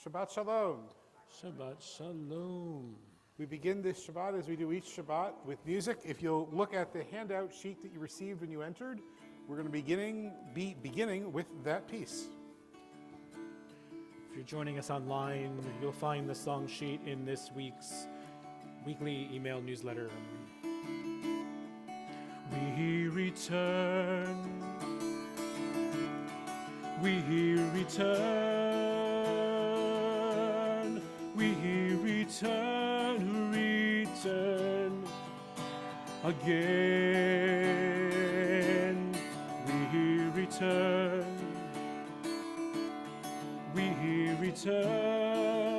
Shabbat Shalom. Shabbat Shalom. We begin this Shabbat as we do each Shabbat with music. If you'll look at the handout sheet that you received when you entered, we're going to be beginning with that piece. If you're joining us online, you'll find the song sheet in this week's weekly email newsletter. We return. We return. We return. Return again. We return. We return.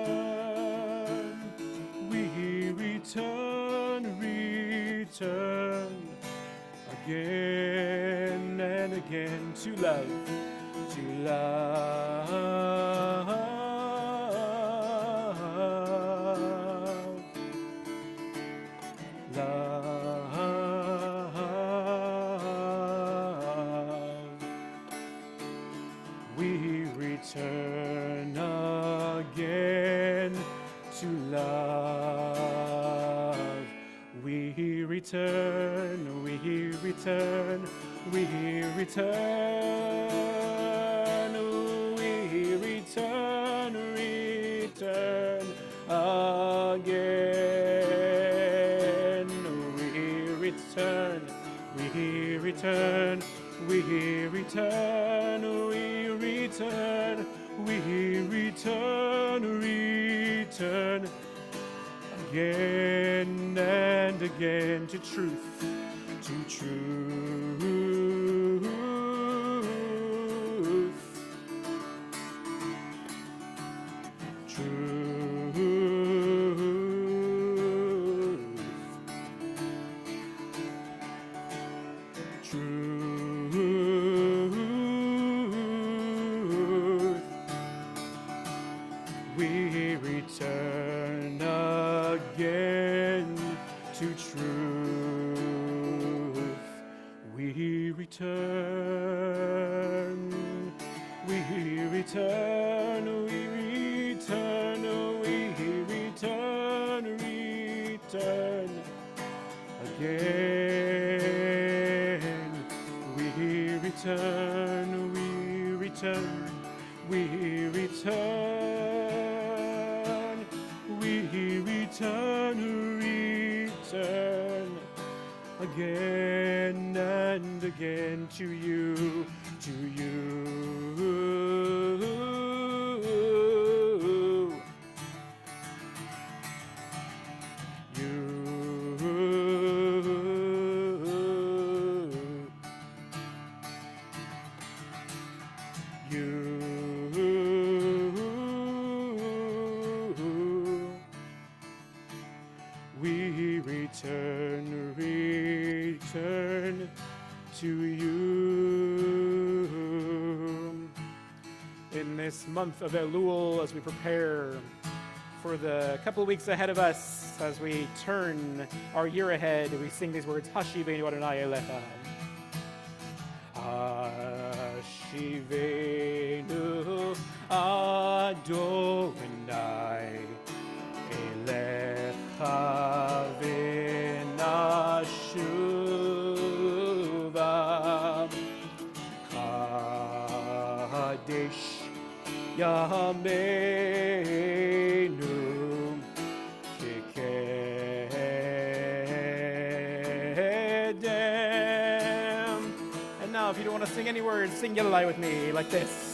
We return. Return again and again to love. To love, love. We return again to love. We return, we return, we return. Return again. We return, we return, we return, we return, we return, return again and again to truth, to truth. Again and again to you, to you. We return, return to you. In this month of Elul, as we prepare for the couple of weeks ahead of us, as we turn our year ahead, we sing these words, Hashivenu Adonai Elecha. Hashivenu Adonai Elecha v'nashuva Kadesh Yameinu Kekedem. And now if you don't want to sing any words, sing Yalalai with me like this.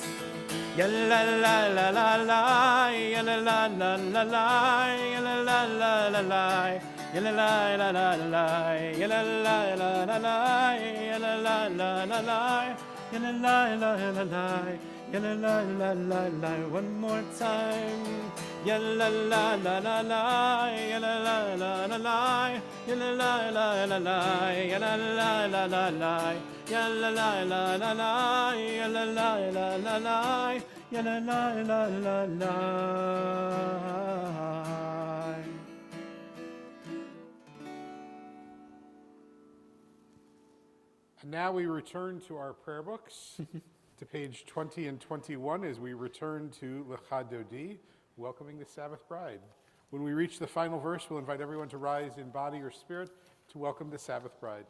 Yalalai, yalalai, yalalai, yalalai, yalalai, yalalai, yalalai, yalalai, yalalai, yalalai, one more time. Yalalai, yalalai, yalalai, yalalai, yalalai, And now we return to our prayer books, to page 20 and 21 as we return to Lecha Dodi, welcoming the Sabbath bride. When we reach the final verse, we'll invite everyone to rise in body or spirit to welcome the Sabbath bride.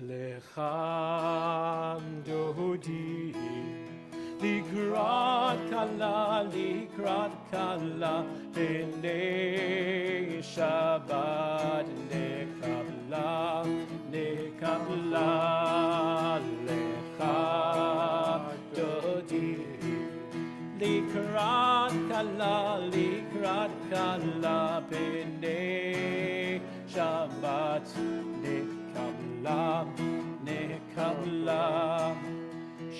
Lecham dodi, likrat kala, b'nei Shabbat, nekabla, lecham dodi, likrat kala, b'nei Shabbat, nekabla,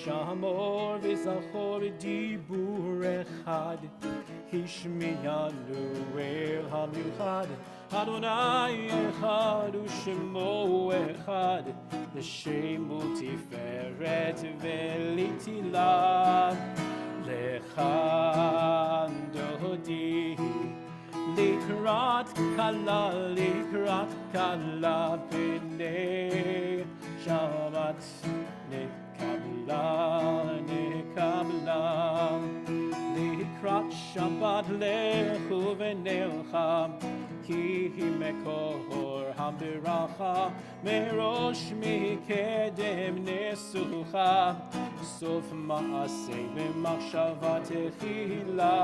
Shamor v'zachor dibur echad, Hishmiyanu el hamiuchad, Adonai echad u'shemo echad, L'shemu tiferet ve'litila, Lecham dodi, Likrat kala, b'nei Shabbat, nekabla, Likrat Shabbat lechu v'nelcha, ki mekor habiracha, merosh mikedem nesucha, sof ma'aseh b'machshava techila.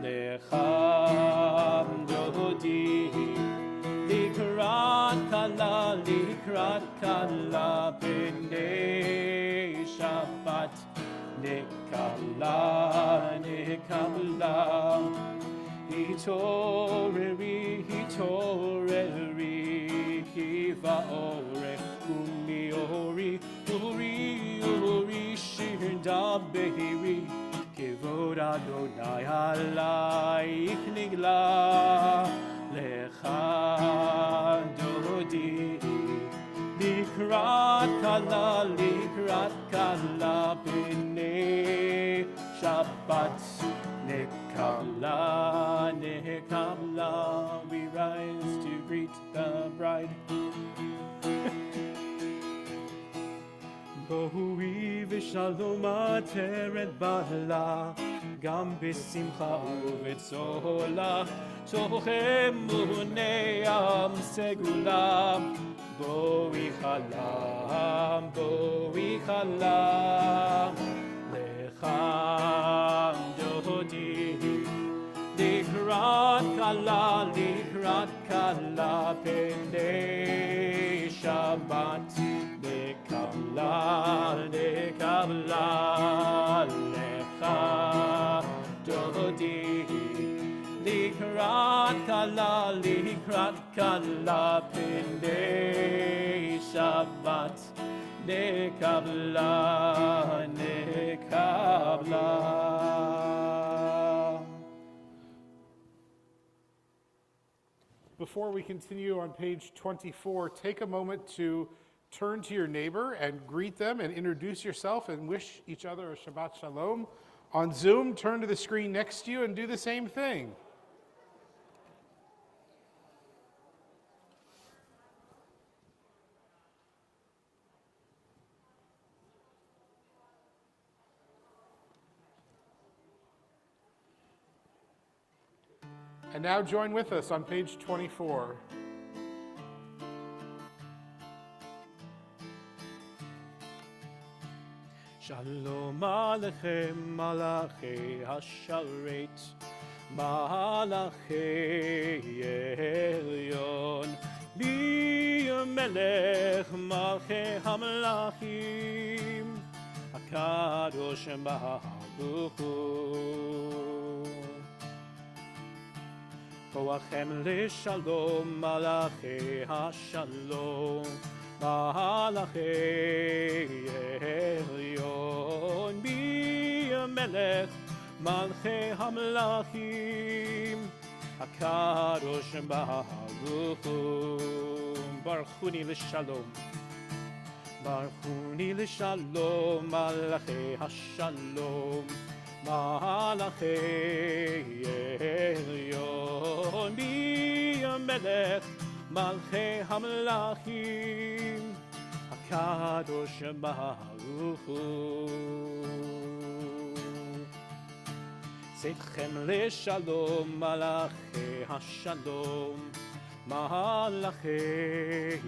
Lecham dodi, likrat kala, b'nei Shabbat, nekabla, hitoreri, hivaore, uri, shirda behiri, Kivod Adonai alayich nigla, Lecham dodi, likrat kala, b'nei Shabbat, nekabla, we rise to greet the bride. Bohui v'shalom ateret bala, gam b'simcha u'v'tzola, tochem u'neam segula, boi chalam, lecham dodi, likrat kala, b'nei Shabbat, nekabla, lecham dodi, likrat kala, b'nei Shabbat, nekabla. Before we continue on page 24, take a moment to turn to your neighbor and greet them and introduce yourself and wish each other a Shabbat Shalom. On Zoom, turn to the screen next to you and do the same thing. And now join with us on page 24. Shalom Aleichem, Malachei Hasharet, Malachei Elyon, Melech Malchei Hamlachim, Akadosh Baruch Hu. Koachem leShalom, Malachei Hashalom, Malachei Elyon, Melech Malchei Hamlachim, Akadosh Baruch Hu. Baruchuni leShalom, Baruchuni leShalom, Malachei Hashalom, Malachei Elyon, Melech Malchei Hamlachim, HaKadosh Baruch Hu. Tzidchem leShalom Malachei HaShalom Malachei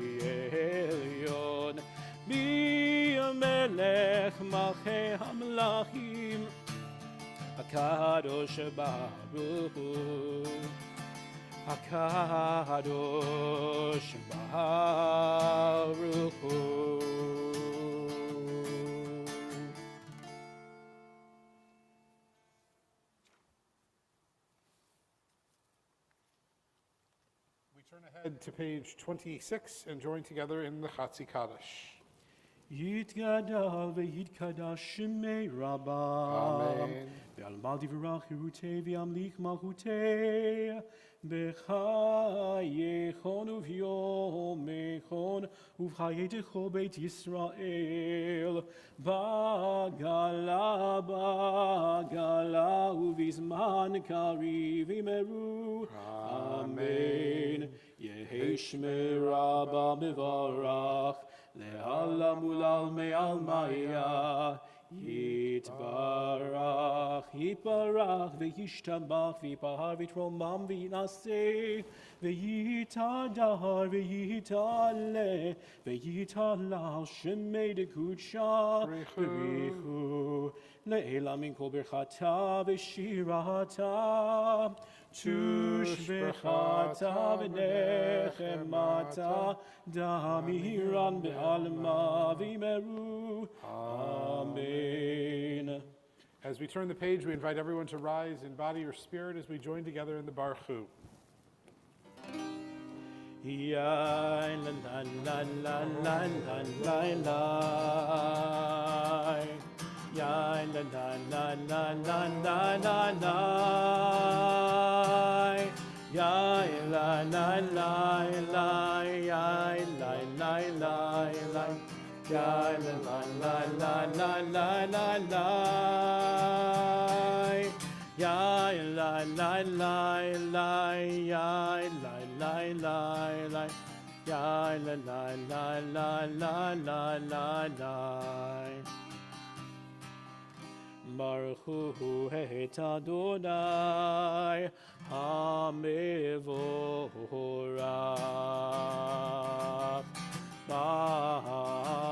Elyon Melech Malchei HaMelachim HaKadosh Baruch Hu. HaKadosh Baruch Hu. We turn ahead to page 26 and join together in the Chatzi Kaddish. Yitgadal ve'yitkadash shemei Rabbah. Amen. Ve'almal divrach hirutei ve'amlich malchutei. B'chayechon uv'yomechon uv'chayetecho beit Yisrael. Bagala uv'izman kariv imeru. Amen. Yehi shmei Rabbah mevarach. Le'alam ulal me'al maya, Yitbarach, Yitbarach, Ve'yishtabach, V'yipahar, V'yitromam, V'yinaseh, Ve'yitadar, Ve'yitaleh, Ve'yitalal, Shemei Dekudsha, B'richu, Le'ela min kol birchata, V'shirata, Tushbechata v'nechemata damiran be'alma v'imeru. Amen. As we turn the page, we invite everyone to rise in body or spirit as we join together in the Baruch Hu. Yain la la la la la la la. Yain la la la la la la la la. Yain la la la la. Yain la la la la. Yain la la la la la la la. Yain la la la la. Yain la la la la. Yain la la la la la la la. Baruch Hu et Adonai HaMevorach. Baruch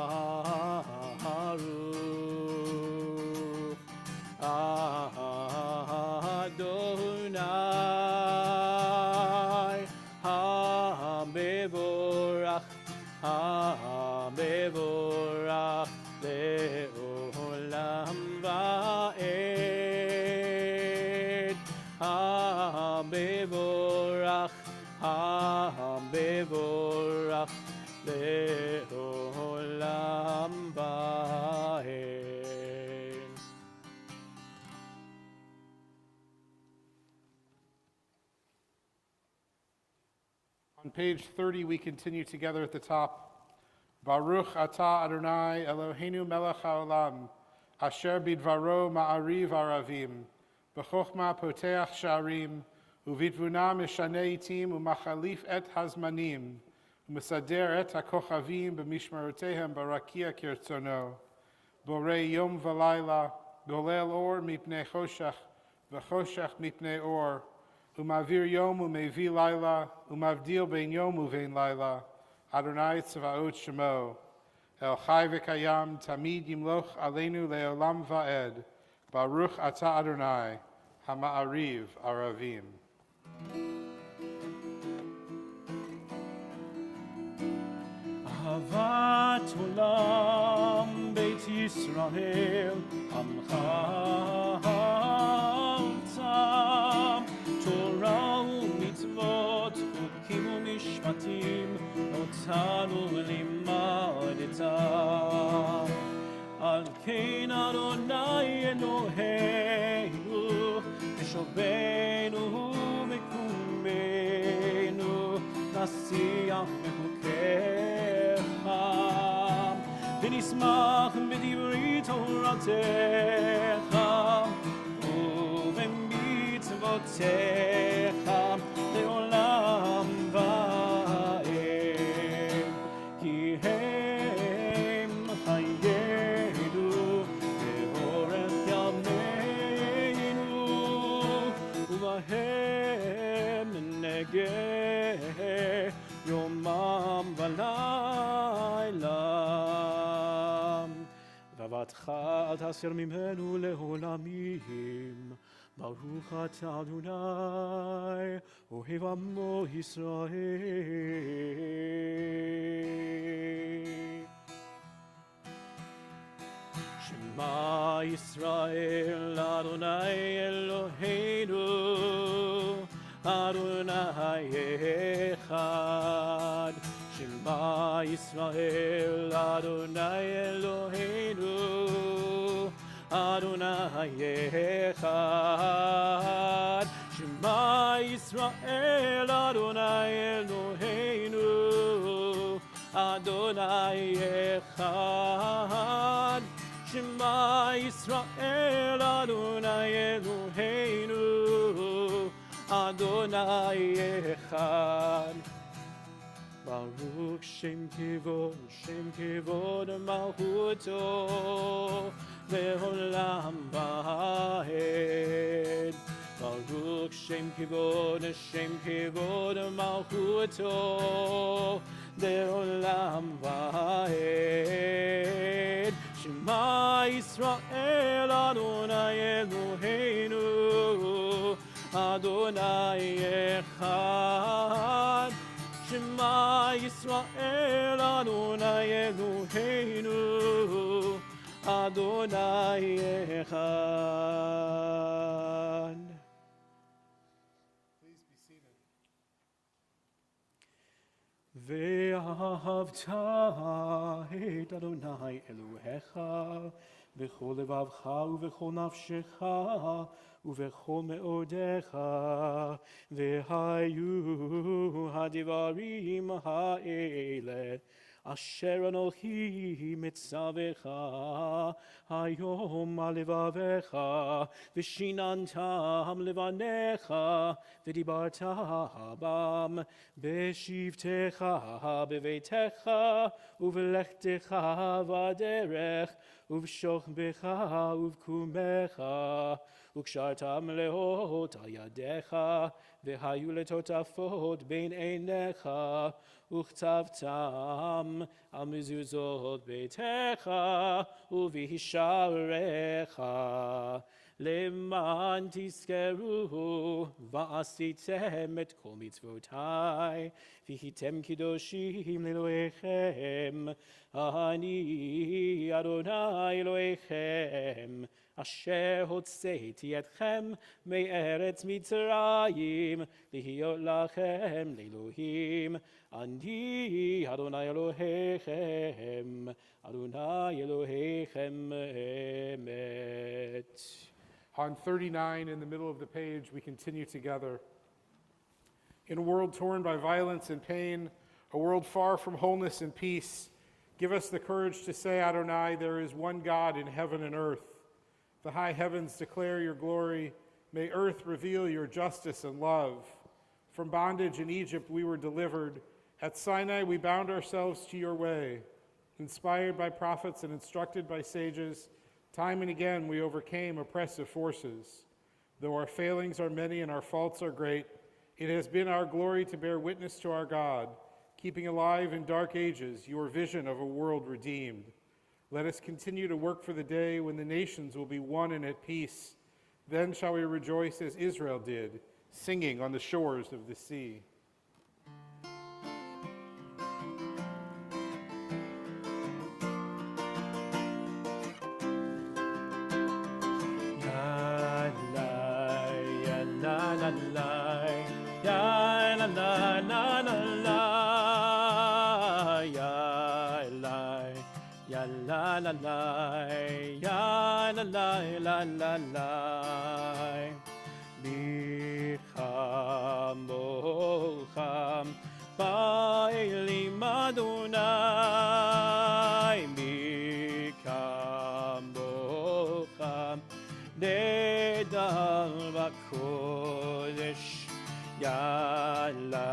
Adonai HaMevorach. HaMevorach le'olam va'ed. HaMevorach, HaMevorach le'olam va'ed. On page 30, we continue together at the top. Baruch atah Adonai Eloheinu melech haolam, asher bidvaro ma'ariv aravim, b'chochma poteach sha'arim, uvitvuna mishanei itim umachalif et hazmanim, umesader et hakochavim b'mishmarotehem barakia kirtzono, borei yom v'layla, golel or mipnei choshech, v'choshech mipnei or, umavir yom umevi layla, umavdil bein yom uvein layla, Adonai Tzvaot Shemo, El Chai V'Kayam, Tamid Yimloch Aleinu Le'olam Va'ed, Baruch Atah Adonai, Hama'ariv Aravim. Ahavat Olam Beit Yisrael, Amcha Tam, Torah u'mitzvot, Chukim u'mishpatim, Otanu limadetam. Al kein Adonai Eloheinu, V'shovenu v'kumenu, Nasiach v'chukecha, V'nismach b'divrei Toratecha, U'v'mitzvotecha, Le'olam va'ed. Ki יומם ולילה. ועבדך אל תסר ממנו לעולמים. ברוך אתה אדוני, אוהב עמו ישראל. שמע ישראל, אדוני אלוהינו, אדוני אחד. שמע ישראל, אדוני אלוהינו, אדוני אחד. שמע ישראל, אדוני אלוהינו, אדוני אחד. שמע ישראל, אדוני אלוהינו, אדוני אחד. ברוך שם כבוד מלכותו, לעולם ועד. ברוך שם כבוד מלכותו, לעולם ועד. שמע ישראל, אדוני אלוהינו, אדוני אחד. שמע ישראל, אדוני אלוהינו, אדוני אחד. Please be seated. ואהבת את אדוני אלוהיך בכל לבבך ובכל נפשך ובכל מאודיך, והיו הדברים האלה אשר אנוכי מצווך היום על לבביך, ושיננתם לבניך, ודיברת בם בשבתך, בביתך, ובלכתך בדרך, ובשוכבך ובקומך, וקשרתם לאות על ידיך, והיו לטוטפות בין עיניך, וכתבתם על מזוזות ביתך ובשעריך, למען תזכרו ועשיתם את כל מצוותיי, והייתם קדושים לאלוהיכם. אני אדוני אלוהיכם, אשר הוצאתי אתכם מארץ מצרים, להיות לכם לאלוהים. אני אדוני אלוהיכם, אדוני אלוהיכם אמת. On 39, in the middle of the page, we continue together. In a world torn by violence and pain, a world far from wholeness and peace, give us the courage to say, Adonai, there is one God in heaven and earth. The high heavens declare your glory. May earth reveal your justice and love. From bondage in Egypt we were delivered. At Sinai we bound ourselves to your way. Inspired by prophets and instructed by sages, time and again we overcame oppressive forces. Though our failings are many and our faults are great, it has been our glory to bear witness to our God, keeping alive in dark ages your vision of a world redeemed. Let us continue to work for the day when the nations will be one and at peace. Then shall we rejoice as Israel did, singing on the shores of the sea. La la ya la la la la la Bicham bocham Ba'elim Adonai Bicham bocham Nedal b'kodesh Ya la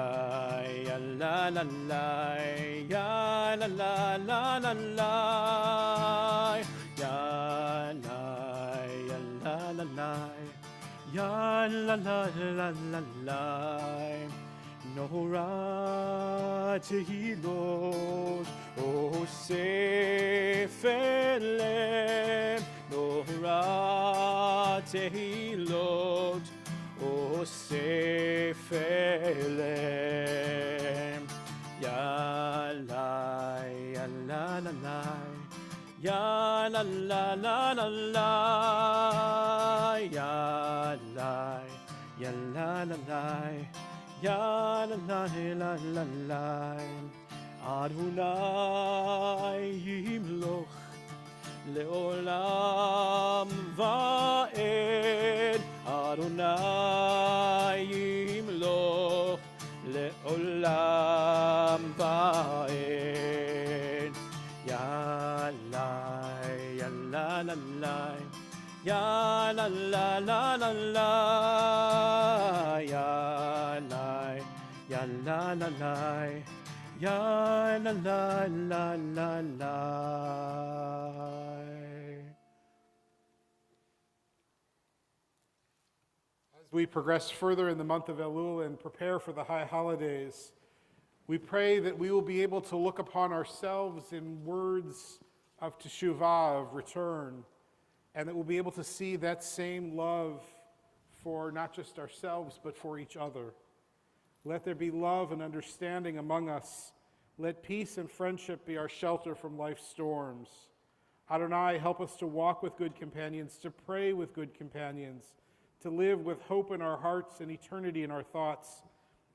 ya la la la ya la la la la la ya la ya la la la ya la la la la la Nora tehilot osef elem Nora tehilot osef elem Ya lai ya la la lai Ya la la la la la Ya lai ya la la lai Ya la la la la la Adonai yimloch leolam va'ed Adonai yimloch leolam va'ed Ya la la la Ya la la la la la Ya la la la la Ya la la la la la As we progress further in the month of Elul and prepare for the high holidays, we pray that we will be able to look upon ourselves in words of teshuvah, of return, and that we'll be able to see that same love for not just ourselves, but for each other. Let there be love and understanding among us. Let peace and friendship be our shelter from life's storms. Adonai, help us to walk with good companions, to pray with good companions, to live with hope in our hearts and eternity in our thoughts,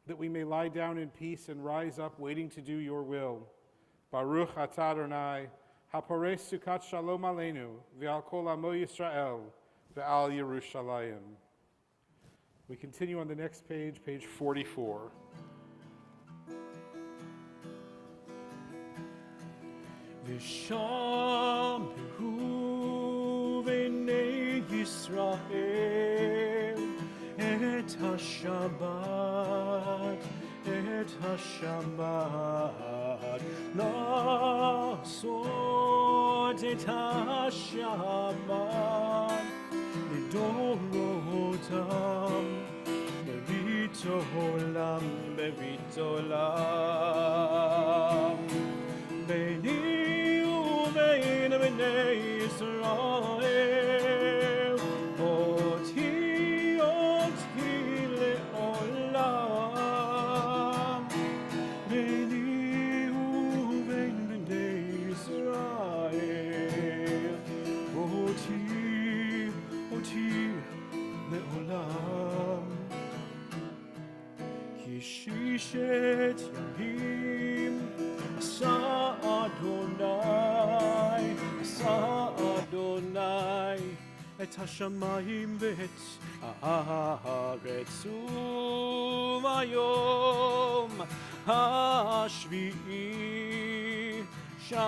that we may lie down in peace and rise up waiting to do your will. Baruch atah Adonai, haporeh sukat shalom aleinu, ve'al kol amo Yisrael, ve'al Yerushalayim. We continue on the next page, page 44. V'shamru v'nei Yisrael et ha-Shabbat, La'asot et ha-Shabbat לדורותם בבית עולם, בבית עולם. ביני ובין בני ישראל, אותי לעולם. ביני ובין בני ישראל, אותי לעולם. כי ששת ימים עשה אדוני את השמיים ואת הארץ, וביום השביעי שבת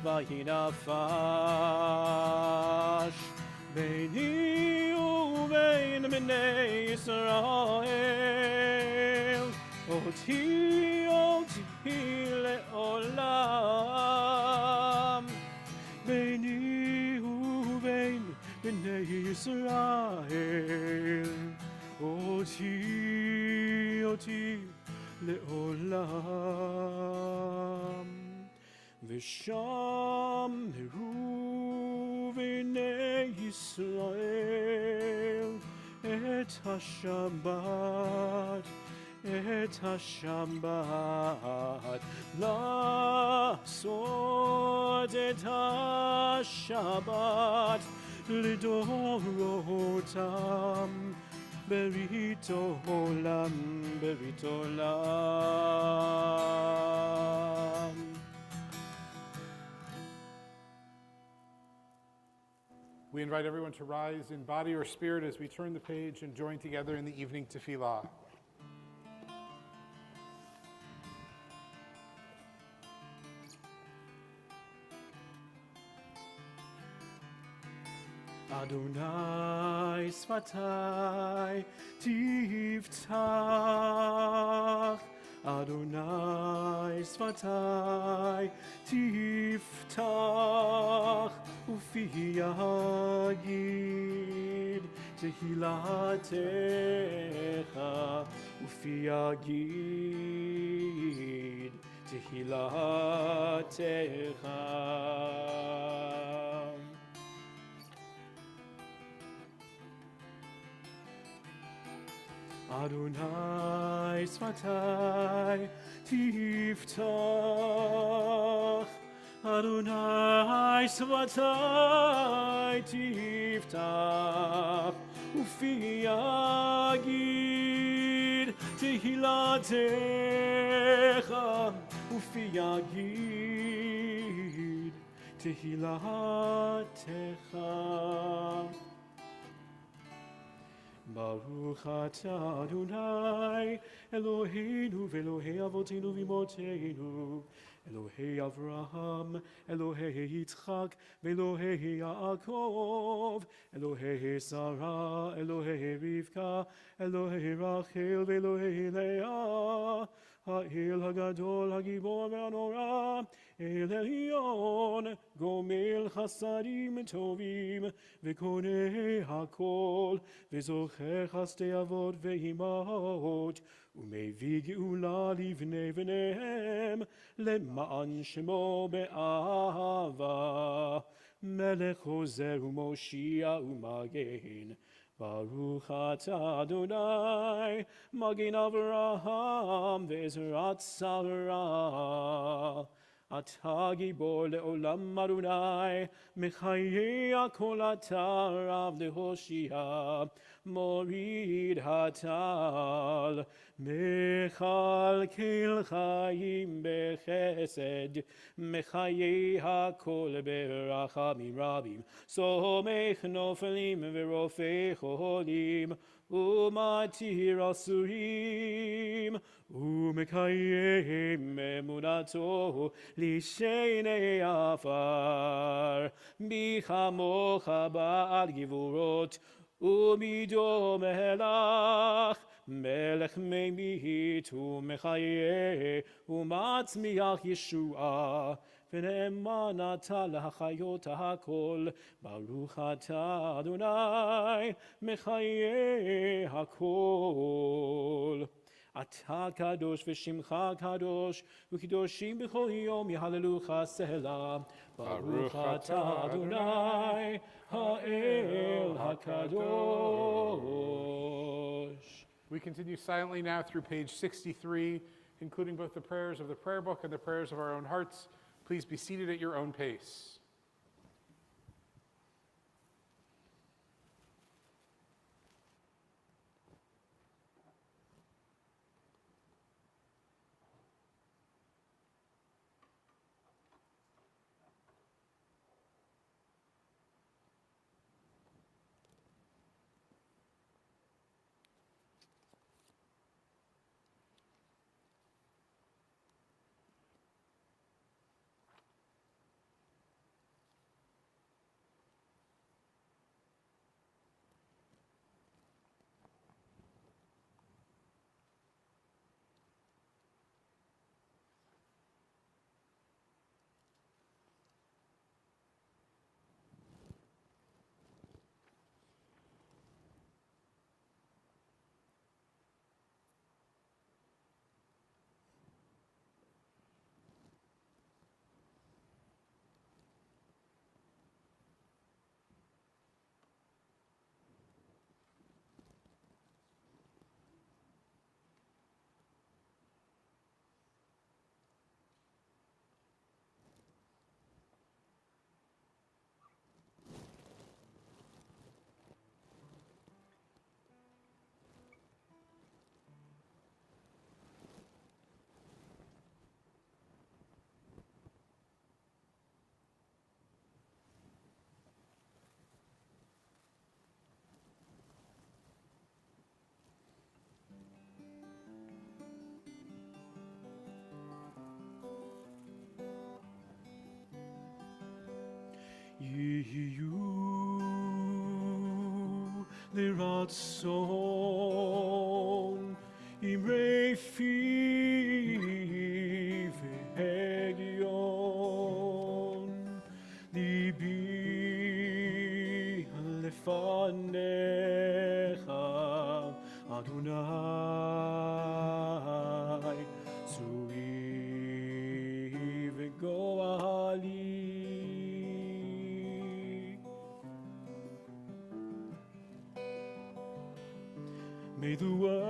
וינפש. ביני ובין בני ישראל, אותי לעולם. ביני ובין בני ישראל, אותי לעולם. ושמרו בני ישראל את השבת, לעשות את השבת לדורותם ברית עולם, ברית עולם. We invite everyone to rise in body or spirit as we turn the page and join together in the evening tefillah. Adonai sfatai tiftach, Adonai sfatai tiftach, ufi yagid tehillatcha ufi yagid tehillatcha. Adonai sfatai tiftach, Adonai sfatai tiftach, ufi yagid tehillatcha, ufi yagid tehillatcha. Baruch atah Adonai Eloheinu v'Elohei Avotenu v'Imotenu, Elohei Avraham, Elohei Yitzchak, v'Elohei Yaakov, Elohei Sarah, Elohei Rivka, Elohei Rachel, v'Elohei Leah, Ha'el Hagadol, Hagibor v'Anora, El Elyon, Gomel Chasadim Tovim, v'Konei Hakol, v'Zocher Chasdei Avot v'Imahot, ומביא גאולה לבני בניהם, למען שמו באהבה, מלך עוזר ומושיע ומגן. ברוך אתה אדוני, מגן אברהם ועזרת שרה. אתה גיבור לעולם אדוני, מחיה כל אתה רב להושיע, מוריד הטל, מכלכל חיים בחסד, מחיה הכל ברחמים רבים, סומך נופלים ורופא חולים, ומתיר אסורים, ומקיים אמונתו לשני עפר. מי כמוך בעל גבורות ומידו מלך, מלך ממית ומחיה ומצמיח ישועה, ונאמן אתה להחיות הכל. ברוך אתה אדוני מחיה הכל. אתה קדוש ושמך קדוש, וקדושים בכל יום יהללוך סלה. ברוך אתה אדוני האל הקדוש. We continue silently now through page 63, including both the prayers of the prayer book and the prayers of our own hearts. Please be seated at your own pace. יהיו לרצון אמרי פי והגיון ליבי לפניך Adonai, Tzuri v'goali. May the words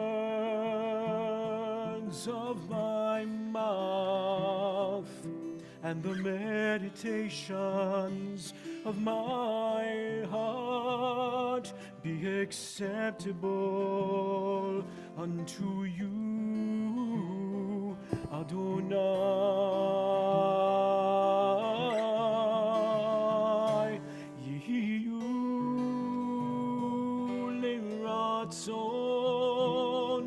of my mouth and the meditations of my heart be acceptable unto you, Adonai. Yehu leratzon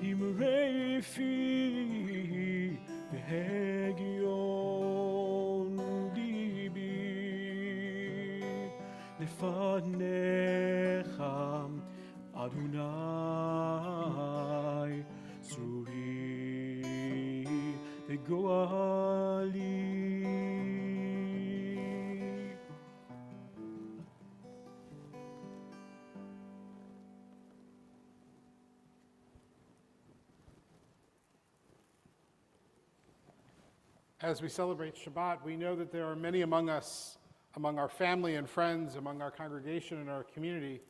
imrei fi behegion libi lefanecha Adonai tzuri v'goali. As we celebrate Shabbat, we know that there are many among us, among our family and friends, among our congregation and our community,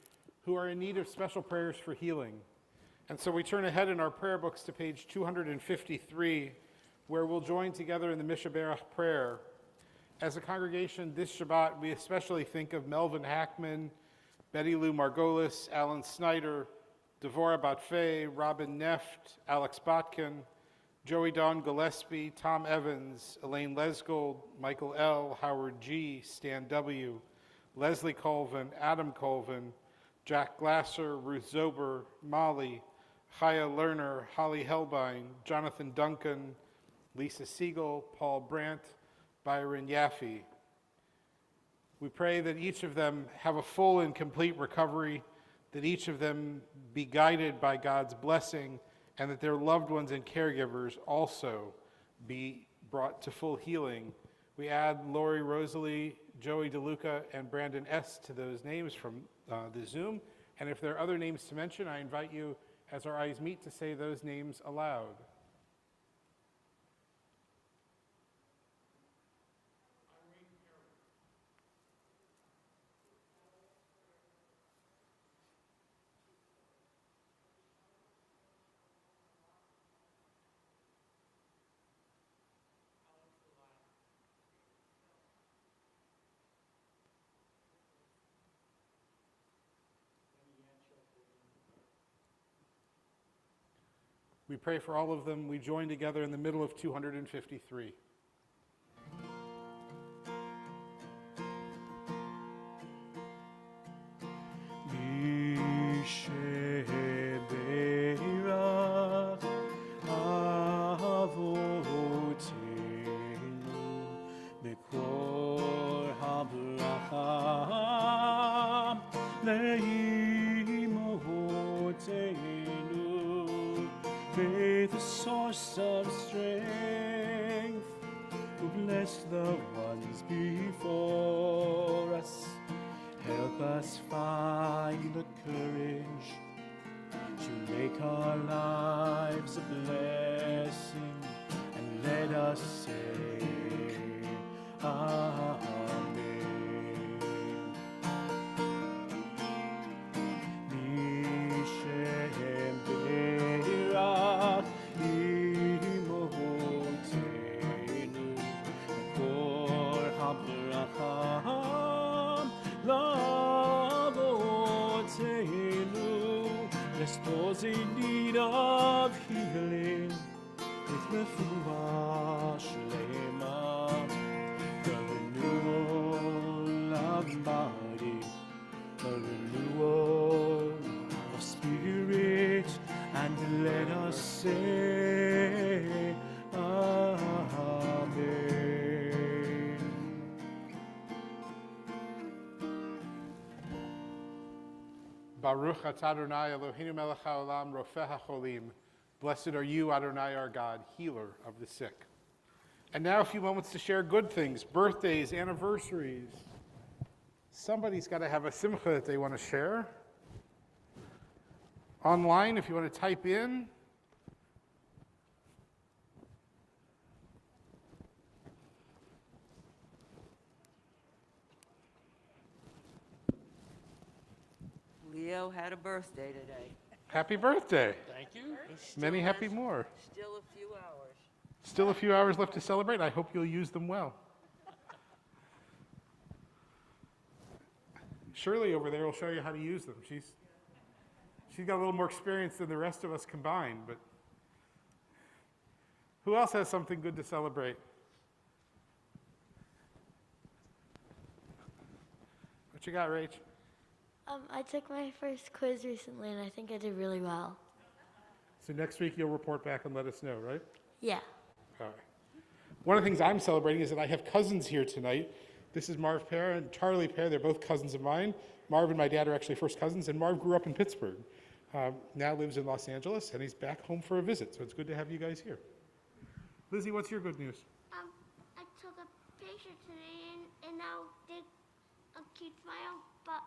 who are in need of special prayers for healing. And so we turn ahead in our prayer books to page 253, where we'll join together in the Mishaberach prayer. As a congregation this Shabbat, we especially think of Melvin Hackman, Betty Lou Margolis, Alan Snyder, Devorah Batfei, Robin Neft, Alex Botkin, Joey Don Gillespie, Tom Evans, Elaine Lesgold, Michael L., Howard G., Stan W., Leslie Colvin, Adam Colvin, Jack Glasser, Ruth Zober, Molly, Chaya Lerner, Holly Helbine, Jonathan Duncan, Lisa Siegel, Paul Brandt, Byron Yaffe. We pray that each of them have a full and complete recovery, that each of them be guided by God's blessing, and that their loved ones and caregivers also be brought to full healing. We add Lori Rosalie, Joey DeLuca, and Brandon S. to those names from the Zoom. And if there are other names to mention, I invite you, as our eyes meet, to say those names aloud. We pray for all of them. We join together in the middle of 253. Misheberach avotenu b'kol habracha le'imotenu. May the source of strength, who bless the ones before us, help us find the courage to make our lives a blessing, and let us say, Amen. Misheberach imotenu b'kol habracha lavotenu. Bless those in need of healing with refuah shlema, the renewal of body, the renewal of spirit, and let us say, Amen. Baruch atah Adonai Eloheinu melech haolam rofeh hacholim. Blessed are you, Adonai, our God, healer of the sick. And now a few moments to share good things, birthdays, anniversaries. Somebody's got to have a simcha that they want to share. Online, if you want to type in, Leo had a birthday today. happy birthday. Thank you. He still Many happy has more. Still a few hours. Still a few hours left to celebrate. I hope you'll use them well. Shirley over there will show you how to use them. She's got a little more experience than the rest of us combined, but who else has something good to celebrate? What you got, Rach? I took my first quiz recently, and I think I did really well. So next week you'll report back and let us know, right? Yeah. All right. One of the things I'm celebrating is that I have cousins here tonight. This is Marv Pear and Charlie Pear. They're both cousins of mine. Marv and my dad are actually first cousins, and Marv grew up in Pittsburgh. Now lives in Los Angeles, and he's back home for a visit, so it's good to have you guys here. Lizzie, what's your good news? I took a picture today and now did a cute smile, but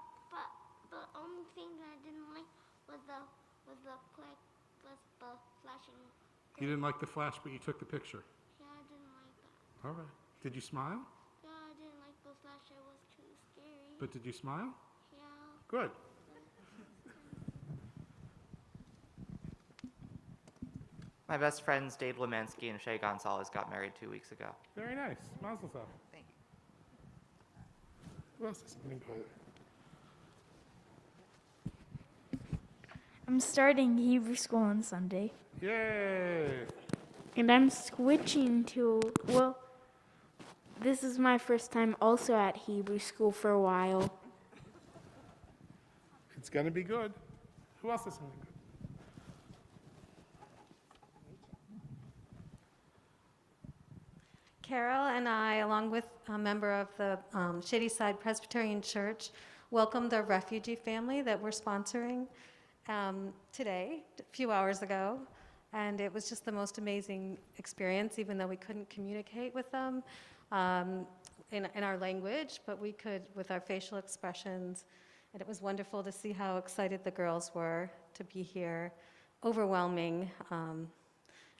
the only thing that I didn't like was the click was the flashing. You didn't like the flash, but you took the picture. Yeah, I didn't like that. All right. Did you smile? Yeah, I didn't like the flash. It was too scary. But did you smile? Yeah. Good. My best friends Dave Lemansky and Shay Gonzalez got married 2 weeks ago. Very nice. Mazel tov. Thank you. Who else is something good? I'm starting Hebrew school on Sunday. Yay! And I'm switching to, well, this is my first time also at Hebrew school for a while. It's going to be good. Who else is something good? Carol and I, along with a member of the Shadyside Presbyterian Church, welcomed a refugee family that we're sponsoring today, a few hours ago. And it was just the most amazing experience, even though we couldn't communicate with them in our language, but we could with our facial expressions. And it was wonderful to see how excited the girls were to be here. Overwhelming. And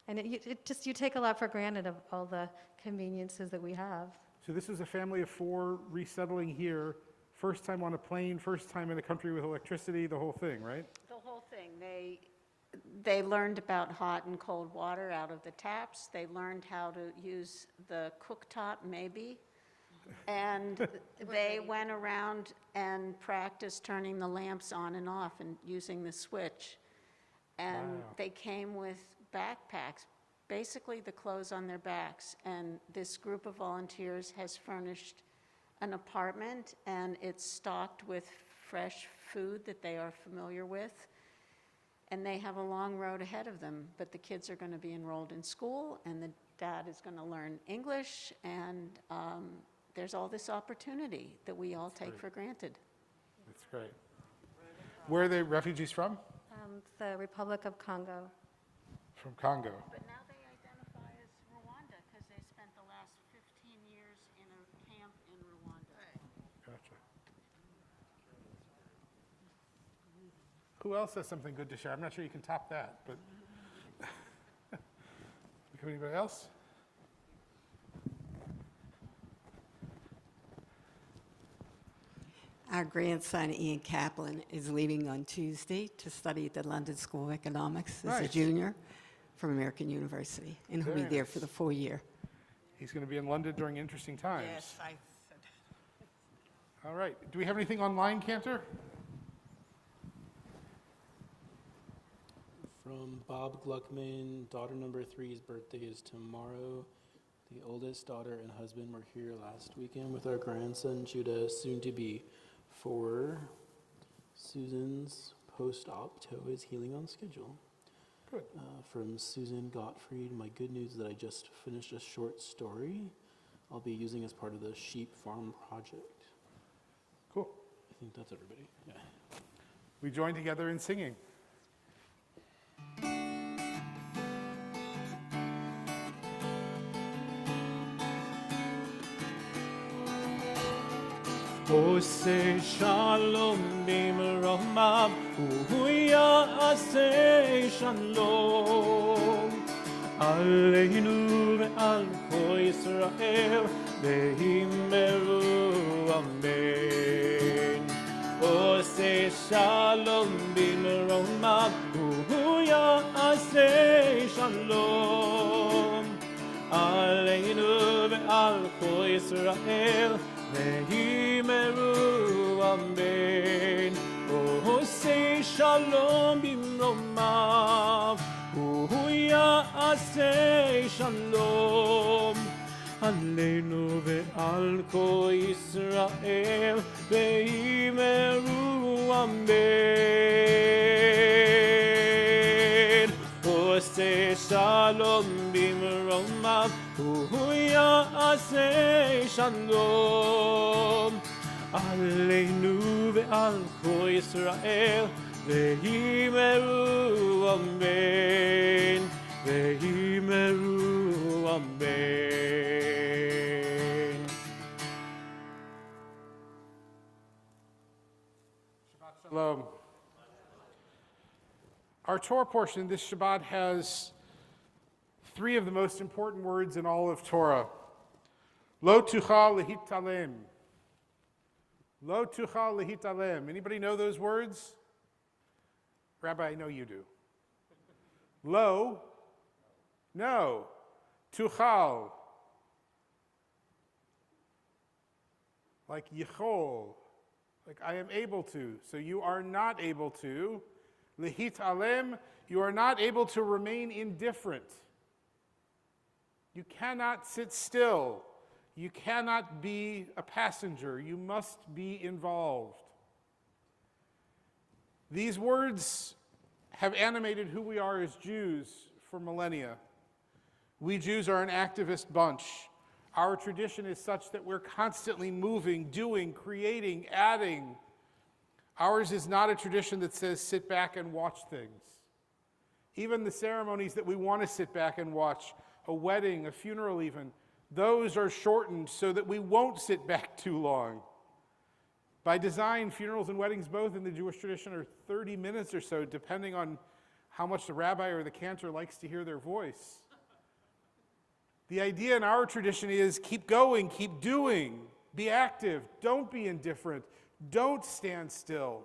it just, you take a lot for granted of all the conveniences that we have. So this is a family of 4 resettling here. First time on a plane, first time in a country with electricity, the whole thing, right? The whole thing. They learned about hot and cold water out of the taps. They learned how to use the cooktop, maybe. And they went around and practiced turning the lamps on and off and using the switch. And Wow. they came with backpacks, basically the clothes on their backs. And this group of volunteers has furnished an apartment, and it's stocked with fresh food that they are familiar with. And they have a long road ahead of them, but the kids are going to be enrolled in school, and the dad is going to learn English, and there's all this opportunity that we all take for granted. That's great. Where are the refugees from? The Republic of Congo. From Congo. But now they identify as Rwanda because they spent the last 15 years in a camp in Rwanda. Gotcha. Who else has something good to share? I'm not sure you can top that, but anybody else? Our grandson, Ian Kaplan, is leaving on Tuesday to study at the London School of Economics as a Nice. junior from American University, and he'll be Very there nice. for the full year. He's going to be in London during interesting times. Yes, I said. All right. Do we have anything online, Cantor? From Bob Gluckman, daughter number 3's birthday is tomorrow. The oldest daughter and husband were here last weekend with our grandson Judah, soon to be 4. Susan's post-op toe is healing on schedule. Good. From Susan Gottfried, my good news is that I just finished a short story I'll be using as part of the sheep farm project. Cool. I think that's everybody. Yeah. We join together in singing. עושה שלום במרומיו, הוא יעשה שלום עלינו ועל כל ישראל באמרו אמן. עושה שלום במרומיו, הוא יעשה שלום עלינו ועל כל ישראל ואמרו אמן. עושה שלום במרומיו, הוא יעשה שלום עלינו ועל כל ישראל ואמרו אמן. עושה שלום במרומיו, הוא יעשה שלום עלינו ועל כל ישראל ואמרו אמן, ואמרו אמן. Shalom. Our Torah portion this Shabbat has three of the most important words in all of Torah. Lo tuchal lehitalem. Lo tuchal lehitalem. Anybody know those words? Rabbi, I know you do. Lo, no. Tuchal, like yichol, like I am able to. So you are not able to. Lehit alem, you are not able to remain indifferent. You cannot sit still. You cannot be a passenger. You must be involved. These words have animated who we are as Jews for millennia. We Jews are an activist bunch. Our tradition is such that we're constantly moving, doing, creating, adding. Ours is not a tradition that says sit back and watch things. Even the ceremonies that we want to sit back and watch, a wedding, a funeral even, those are shortened so that we won't sit back too long. By design, funerals and weddings both in the Jewish tradition are 30 minutes or so, depending on how much the rabbi or the cantor likes to hear their voice. The idea in our tradition is keep going, keep doing, be active, don't be indifferent, don't stand still.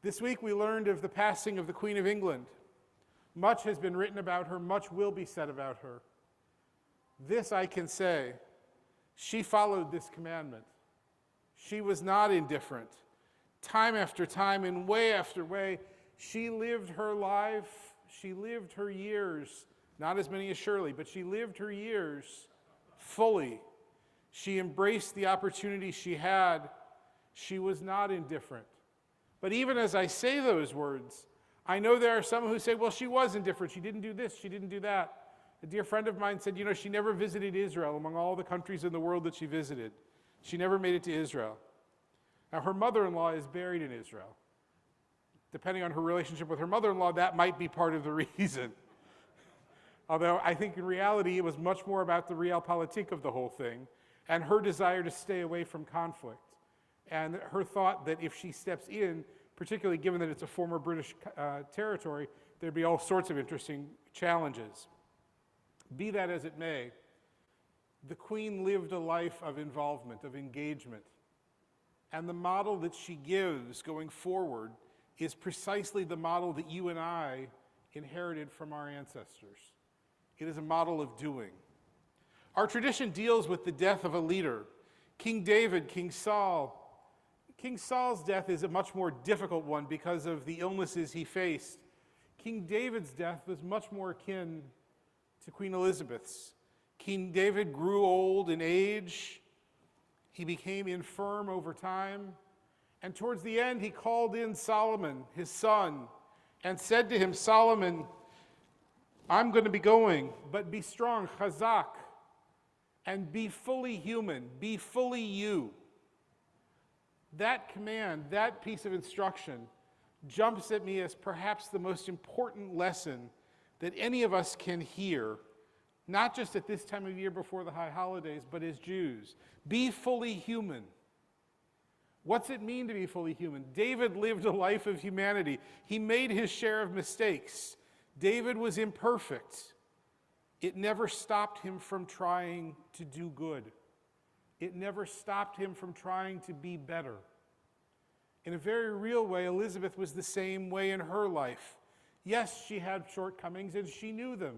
This week we learned of the passing of the Queen of England. Much has been written about her, much will be said about her. This I can say, she followed this commandment. She was not indifferent. Time after time, in way after way, she lived her life, she lived her years, not as many as Shirley, but she lived her years fully. She embraced the opportunity she had. She was not indifferent. But even as I say those words, I know there are some who say, well, she was indifferent. She didn't do this, she didn't do that. A dear friend of mine said, she never visited Israel among all the countries in the world that she visited. She never made it to Israel. Now, her mother-in-law is buried in Israel. Depending on her relationship with her mother-in-law, that might be part of the reason. Although I think in reality, it was much more about the realpolitik of the whole thing and her desire to stay away from conflict. And her thought that if she steps in, particularly given that it's a former British territory, there'd be all sorts of interesting challenges. Be that as it may, the Queen lived a life of involvement, of engagement. And the model that she gives going forward is precisely the model that you and I inherited from our ancestors. It is a model of doing. Our tradition deals with the death of a leader. King David, King Saul. King Saul's death is a much more difficult one because of the illnesses he faced. King David's death was much more akin to Queen Elizabeth's. King David grew old in age. He became infirm over time. And towards the end, he called in Solomon, his son, and said to him, Solomon, I'm going to be going, but be strong, chazak, and be fully human, be fully you. That command, that piece of instruction, jumps at me as perhaps the most important lesson that any of us can hear, not just at this time of year before the high holidays, but as Jews. Be fully human. What's it mean to be fully human? David lived a life of humanity. He made his share of mistakes. David was imperfect. It never stopped him from trying to do good. It never stopped him from trying to be better. In a very real way, Elizabeth was the same way in her life. Yes, she had shortcomings, and she knew them.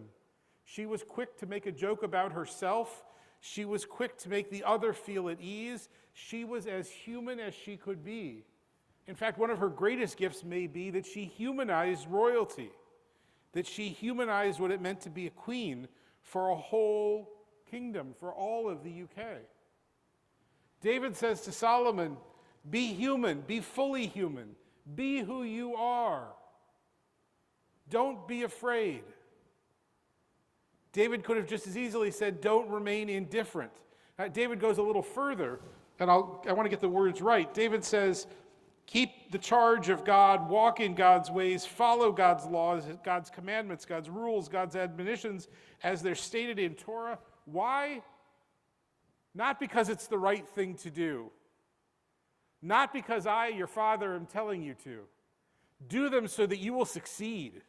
She was quick to make a joke about herself. She was quick to make the other feel at ease. She was as human as she could be. In fact, one of her greatest gifts may be that she humanized royalty, that she humanized what it meant to be a queen for a whole kingdom, for all of the UK. David says to Solomon, be human, be fully human, be who you are. Don't be afraid. David could have just as easily said, don't remain indifferent. David goes a little further, and I want to get the words right. David says, keep the charge of God, walk in God's ways, follow God's laws, God's commandments, God's rules, God's admonitions, as they're stated in Torah. Why? Not because it's the right thing to do. Not because I, your father, am telling you to. Do them so that you will succeed.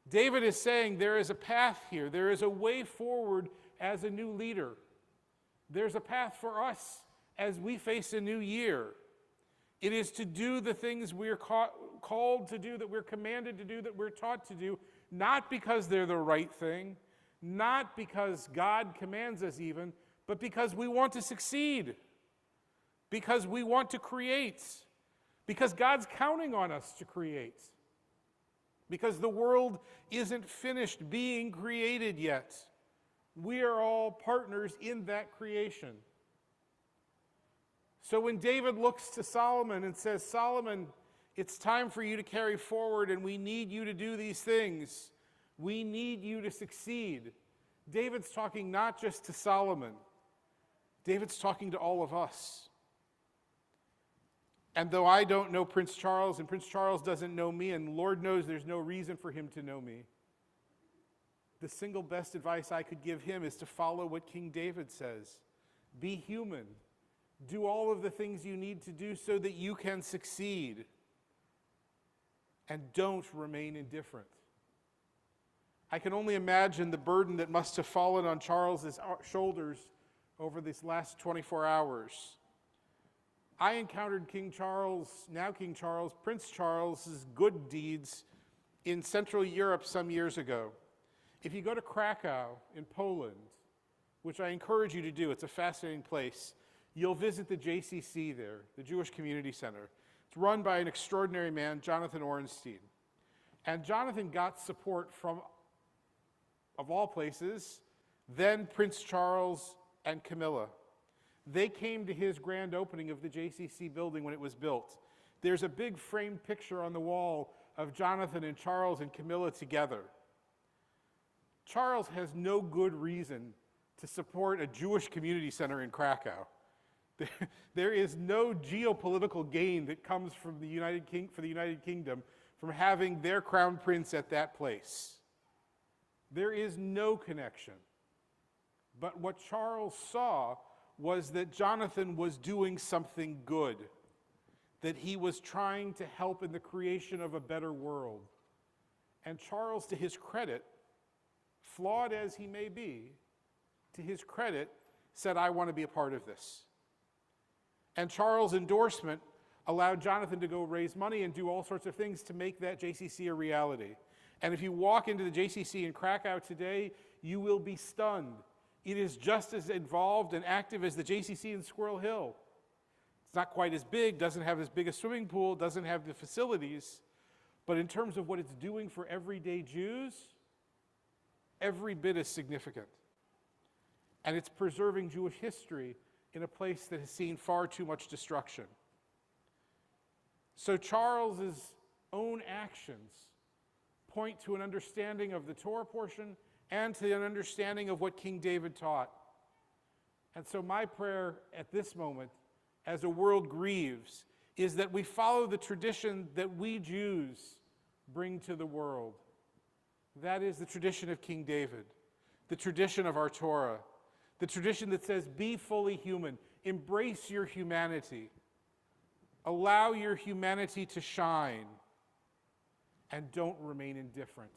David is saying there is a path here. There is a way forward as a new leader. There's a path for us as we face a new year. It is to do the things we're called to do, that we're commanded to do, that we're taught to do, not because they're the right thing, not because God commands us even, but because we want to succeed, because we want to create, because God's counting on us to create, because the world isn't finished being created yet. We are all partners in that creation. So when David looks to Solomon and says, Solomon, it's time for you to carry forward, and we need you to do these things. We need you to succeed. David's talking not just to Solomon. David's talking to all of us. And though I don't know Prince Charles, and Prince Charles doesn't know me, and Lord knows there's no reason for him to know me, the single best advice I could give him is to follow what King David says. Be human. Do all of the things you need to do so that you can succeed. And don't remain indifferent. I can only imagine the burden that must have fallen on Charles's shoulders over these last 24 hours. I encountered King Charles, now King Charles, Prince Charles's good deeds in Central Europe some years ago. If you go to Krakow in Poland, which I encourage you to do, it's a fascinating place, you'll visit the JCC there, the Jewish Community Center. It's run by an extraordinary man, Jonathan Ornstein. And Jonathan got support from, of all places, then Prince Charles and Camilla. They came to his grand opening of the JCC building when it was built. There's a big framed picture on the wall of Jonathan and Charles and Camilla together. Charles has no good reason to support a Jewish community center in Krakow. There is no geopolitical gain that comes from the United Kingdom from having their crown prince at that place. There is no connection. But what Charles saw was that Jonathan was doing something good, that he was trying to help in the creation of a better world. And Charles, to his credit, flawed as he may be, to his credit, said, I want to be a part of this. And Charles' endorsement allowed Jonathan to go raise money and do all sorts of things to make that JCC a reality. And if you walk into the JCC in Krakow today, you will be stunned. It is just as involved and active as the JCC in Squirrel Hill. It's not quite as big, doesn't have as big a swimming pool, doesn't have the facilities, but in terms of what it's doing for everyday Jews, every bit as significant. And it's preserving Jewish history in a place that has seen far too much destruction. So Charles's own actions point to an understanding of the Torah portion and to an understanding of what King David taught. And so my prayer at this moment, as the world grieves, is that we follow the tradition that we Jews bring to the world. That is the tradition of King David, the tradition of our Torah, the tradition that says, be fully human, embrace your humanity, allow your humanity to shine, and don't remain indifferent.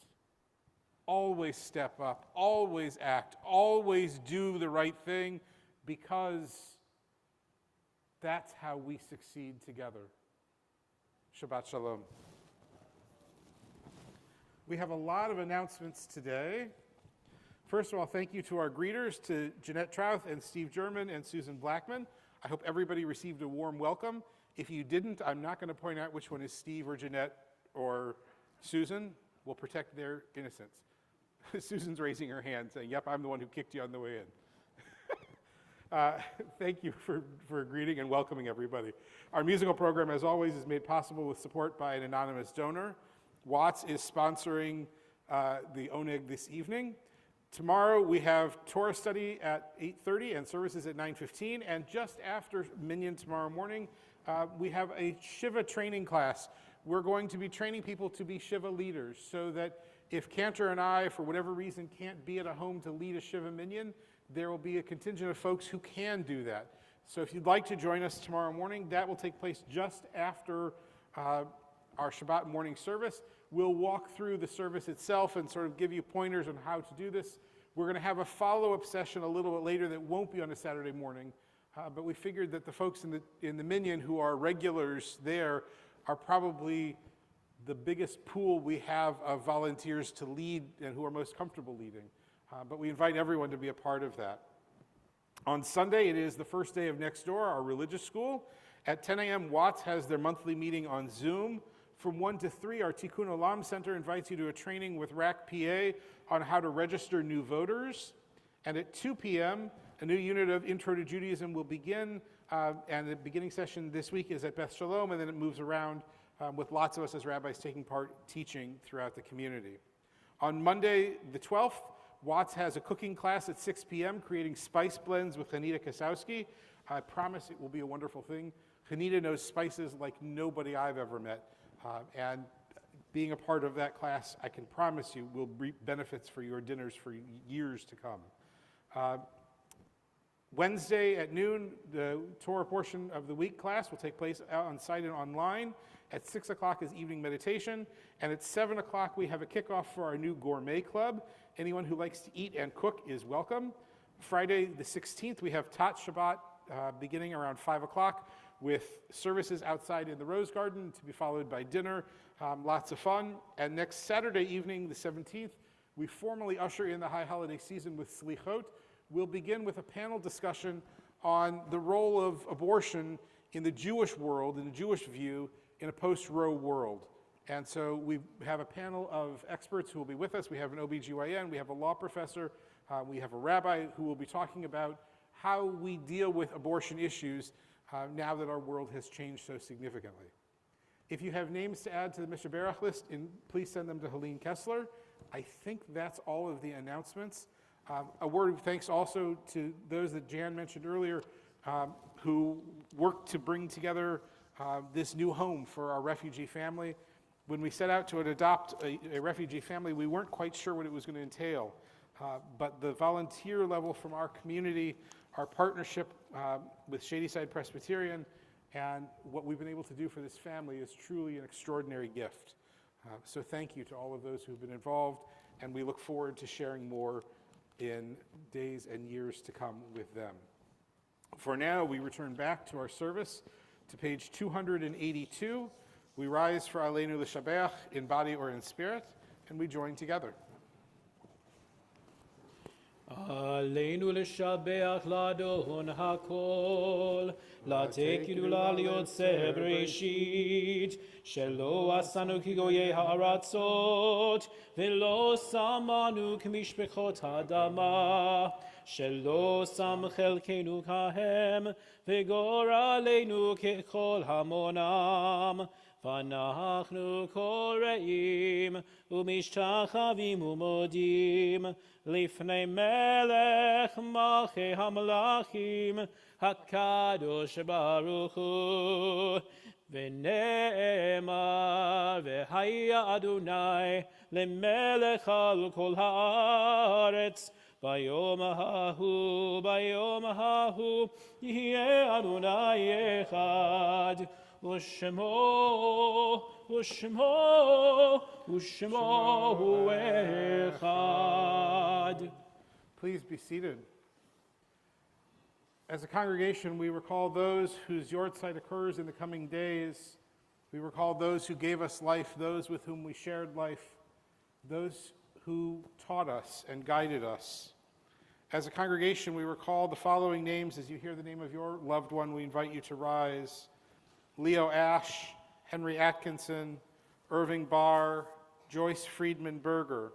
Always step up, always act, always do the right thing, because that's how we succeed together. Shabbat Shalom. We have a lot of announcements today. First of all, thank you to our greeters, to Jeanette Trouth and Steve German and Susan Blackman. I hope everybody received a warm welcome. If you didn't, I'm not going to point out which one is Steve or Jeanette or Susan. We'll protect their innocence. Susan's raising her hand saying, yep, I'm the one who kicked you on the way in. Thank you for greeting and welcoming everybody. Our musical program, as always, is made possible with support by an anonymous donor. Watts is sponsoring the Oneg this evening. Tomorrow we have Torah study at 8:30 and services at 9:15. And just after Minyan tomorrow morning, we have a Shiva training class. We're going to be training people to be Shiva leaders so that if Cantor and I, for whatever reason, can't be at a home to lead a Shiva Minyan, there will be a contingent of folks who can do that. So if you'd like to join us tomorrow morning, that will take place just after our Shabbat morning service. We'll walk through the service itself and sort of give you pointers on how to do this. We're going to have a follow-up session a little bit later that won't be on a Saturday morning, but we figured that the folks in the Minyan who are regulars there are probably the biggest pool we have of volunteers to lead and who are most comfortable leading. But we invite everyone to be a part of that. On Sunday, it is the first day of Next Door, our religious school. At 10 a.m., Watts has their monthly meeting on Zoom. From 1 to 3, our Tikkun Olam Center invites you to a training with RAC PA on how to register new voters. And at 2 p.m., a new unit of Intro to Judaism will begin. And the beginning session this week is at Beth Shalom, and then it moves around with lots of us as rabbis taking part teaching throughout the community. On Monday, the 12th, Watts has a cooking class at 6 p.m., creating spice blends with Hanita Kasowski. I promise it will be a wonderful thing. Hanita knows spices like nobody I've ever met. And being a part of that class, I can promise you, will reap benefits for your dinners for years to come. Wednesday at noon, the Torah portion of the week class will take place on site and online. At 6 o'clock is evening meditation. And at 7 o'clock, we have a kickoff for our new gourmet club. Anyone who likes to eat and cook is welcome. Friday, the 16th, we have Tat Shabbat beginning around 5 o'clock with services outside in the Rose Garden to be followed by dinner. Lots of fun. And next Saturday evening, the 17th, we formally usher in the high holiday season with Slichot. We'll begin with a panel discussion on the role of abortion in the Jewish world, in the Jewish view, in a post-Roe world. And so we have a panel of experts who will be with us. We have an OBGYN, we have a law professor, we have a rabbi who will be talking about how we deal with abortion issues now that our world has changed so significantly. If you have names to add to the Mishnah Berach list, please send them to Helene Kessler. I think that's all of the announcements. A word of thanks also to those that Jan mentioned earlier who worked to bring together this new home for our refugee family. When we set out to adopt a refugee family, we weren't quite sure what it was going to entail. But the volunteer level from our community, our partnership with Shadyside Presbyterian, and what we've been able to do for this family is truly an extraordinary gift. So thank you to all of those who've been involved, and we look forward to sharing more in days and years to come with them. For now, we return back to our service to page 282. We rise for Aleinu L'Shabeach in body or in spirit, and we join together. עלינו לשבח לאדון הכל, לתת גדולה ליוצר בראשית, שלא עשנו כגויי הארצות, ולא שמנו כמשפחות האדמה, שלא שם חלקנו כהם, וגורלנו ככל המונם. ואנחנו קוראים ומשתחווים ומודים לפני מלך מלכי המלכים הקדוש ברוך הוא ונאמר, והיה אדוני למלך על כל הארץ. ביום ההוא יהיה אדוני אחד, ושמו הוא אחד. Please be seated. As a congregation, we recall those whose yahrzeit occurs in the coming days. We recall those who gave us life, those with whom we shared life, those who taught us and guided us. As a congregation, we recall the following names. As you hear the name of your loved one, we invite you to rise. Leo Ash, Henry Atkinson, Irving Barr, Joyce Friedman Berger,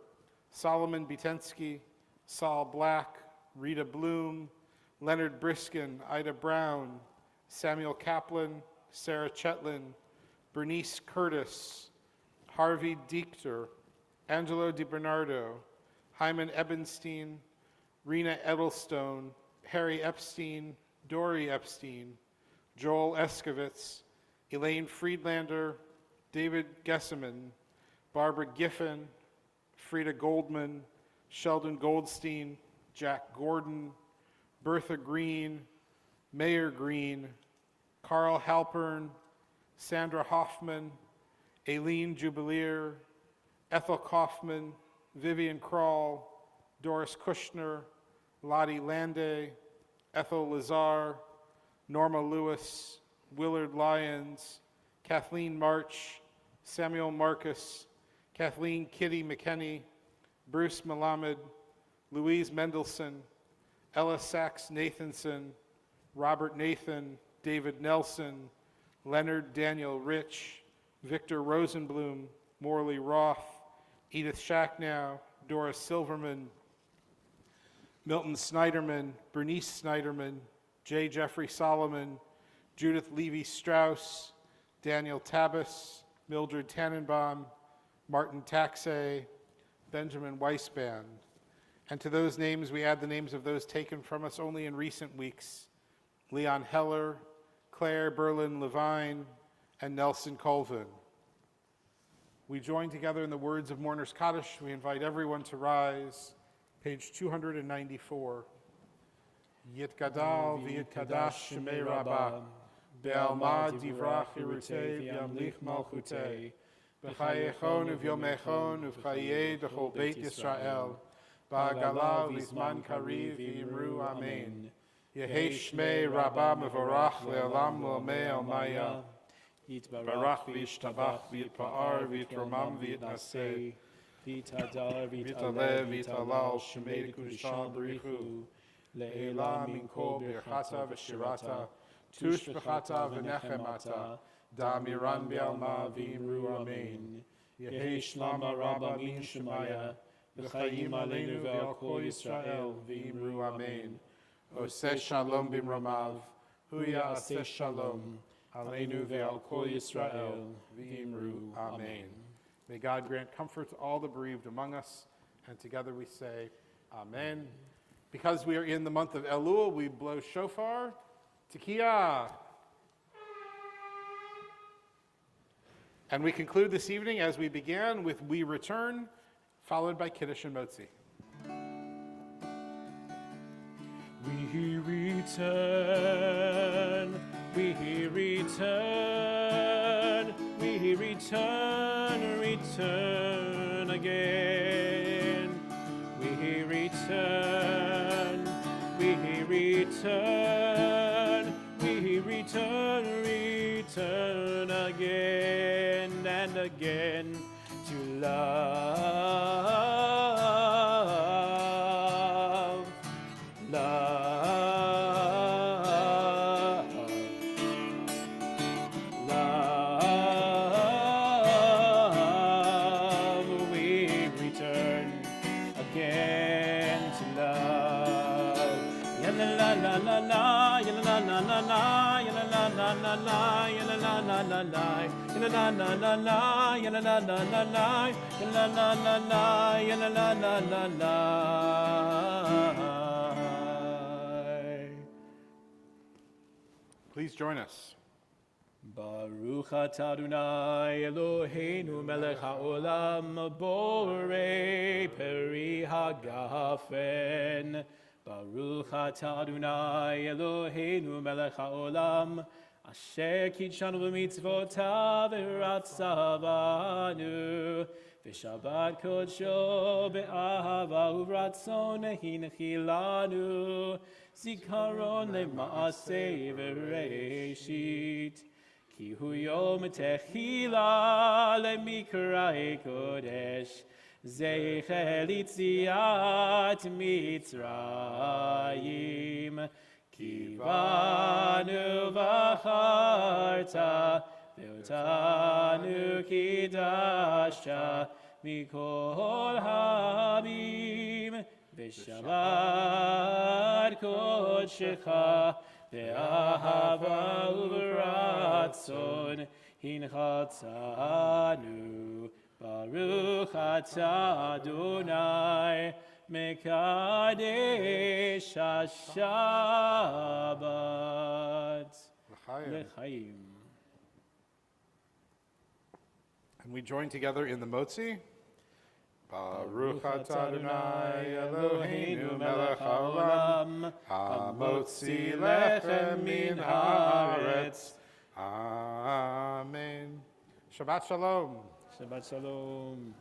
Solomon Bitensky, Saul Black, Rita Bloom, Leonard Briskin, Ida Brown, Samuel Kaplan, Sarah Chetlin, Bernice Curtis, Harvey Diechter, Angelo DiBernardo, Hyman Ebenstein, Rena Edelstone, Harry Epstein, Dory Epstein, Joel Eskovitz, Elaine Friedlander, David Gesseman, Barbara Giffen, Frida Goldman, Sheldon Goldstein, Jack Gordon, Bertha Green, Mayor Green, Carl Halpern, Sandra Hoffman, Aileen Jubileer, Ethel Kaufman, Vivian Krall, Doris Kushner, Lottie Lande, Ethel Lazar, Norma Lewis, Willard Lyons, Kathleen March, Samuel Marcus, Kathleen Kitty McKenney, Bruce Melamed, Louise Mendelson, Ella Sachs Nathanson, Robert Nathan, David Nelson, Leonard Daniel Rich, Victor Rosenblum, Morley Roth, Edith Shacknow, Doris Silverman, Milton Snyderman, Bernice Snyderman, J. Jeffrey Solomon, Judith Levy Strauss, Daniel Tabas, Mildred Tannenbaum, Martin Taxay, Benjamin Weisband. And to those names, we add the names of those taken from us only in recent weeks: Leon Heller, Claire Berlin Levine, and Nelson Colvin. We join together in the words of Mourner's Kaddish. We invite everyone to rise. Page 294. Yitgadal v'yitkadash shemei Rabbah, be'alma divrach irutei v'yamlich malchutei, b'chayechon uv'yomechon uv'chayei d'chol Beit Yisrael, ba'agala v'lizman kariv v'yimru amen. Yehei shmei Rabbah mevorach le'olam l'omei almaya, yitbarach v'yishtabach v'yitpa'ar v'yitromam v'yitnaseh, v'yitadar v'yitalev v'yitalal shemei kudushan b'richu, le'elam min kol birchata v'shirata, tush b'chata v'nechemata, da'amiran bi'alma v'yimru amen. Yehei shlama Rabbah min shemaya, v'chayim aleinu ve'al kol Yisrael v'yimru amen. Oseh shalom b'mromav, huya aseh shalom, aleinu ve'al kol Yisrael v'yimru amen. May God grant comfort to all the bereaved among us, and together we say, Amen. Because we are in the month of Elul, we blow shofar, Tekiah. And we conclude this evening as we began with We Return, followed by Kiddush and Motzi. We return, we return, we return, return again. We return, we return, we return, return again and again to love, love, love. We return again to love. Ya la la la la la, ya la la la la la, ya la la la la la, ya la la la la la, ya la la la la la, ya la la la la la, ya la la la la, ya la la la la la. Please join us. Baruch atah Adonai Eloheinu melech haolam borei peri hagafen. Baruch atah Adonai Eloheinu melech haolam asher kitshanu b'mitzvotav v'ratzavanu v'shabbat kodsho be'ahava uvratzon hinchilanu zikaron le'maaseh v'reishit ki hu yom techila le'mikra'e kodesh zeichel yitziat Mitzrayim ki banu v'charta ve'otanu kidashta mikol hamim v'shabbat kodshecha ve'ahava uvratzon hinchatzanu Baruch atah Adonai mekadesh ha-Shabbat l'chaim. And we join together in the Motzi. Baruch atah Adonai Eloheinu melech haolam hamotzi lechem min haaretz. Amen. Shabbat shalom. Shabbat shalom.